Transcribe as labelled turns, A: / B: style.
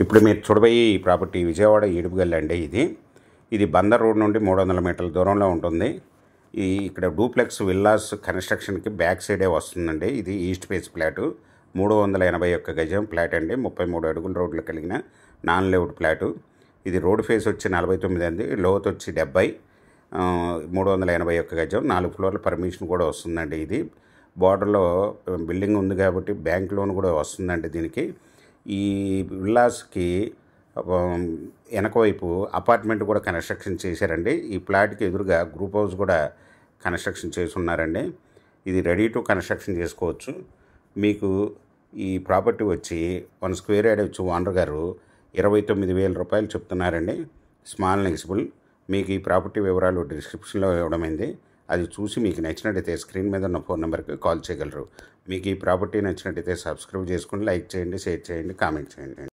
A: ఇప్పుడు మీరు చూడబోయే ఈ ప్రాపర్టీ విజయవాడ ఏడుపుగల్లి అండి. ఇది బందర్ రోడ్ నుండి 300 మీటర్ల దూరంలో ఉంటుంది. ఇక్కడ డూప్లెక్స్ విల్లాస్ కన్స్ట్రక్షన్కి బ్యాక్ సైడే వస్తుందండి. ఇది ఈస్ట్ ఫేస్ ఫ్లాటు, 381 గజం ఫ్లాట్ అండి. 33 అడుగుల రోడ్లు కలిగిన నాన్ లేఅవుట్ ఫ్లాటు. ఇది రోడ్ ఫేస్ వచ్చి 49 అండి, లోతు వచ్చి 70, 381 గజం, 4 ఫ్లోర్ల పర్మిషన్ కూడా వస్తుందండి. ఇది బార్డర్లో బిల్డింగ్ ఉంది కాబట్టి బ్యాంక్ లోన్ కూడా వస్తుందండి దీనికి. ఈ విల్లాస్కి వెనక వైపు అపార్ట్మెంట్ కూడా కన్స్ట్రక్షన్ చేశారండి. ఈ ప్లాట్కి ఎదురుగా గ్రూప్ హౌస్ కూడా కన్స్ట్రక్షన్ చేసి ఉన్నారండి. ఇది రెడీ టు కన్స్ట్రక్షన్ చేసుకోవచ్చు. మీకు ఈ ప్రాపర్టీ వచ్చి 1 స్క్వేర్ యార్డ్ వచ్చి ఓనర్ గారు 29,000 రూపాయలు చెప్తున్నారండి. స్మాల్ నెగిసిబుల్. మీకు ఈ ప్రాపర్టీ వివరాలు డిస్క్రిప్షన్లో ఇవ్వడమైంది. అది చూసి మీకు నచ్చినట్టయితే స్క్రీన్ మీద ఉన్న ఫోన్ నెంబర్కి కాల్ చేయగలరు. మీకు ఈ ప్రాపర్టీ నచ్చినట్టయితే సబ్స్క్రైబ్ చేసుకుని లైక్ చేయండి, షేర్ చేయండి, కామెంట్ చేయండి.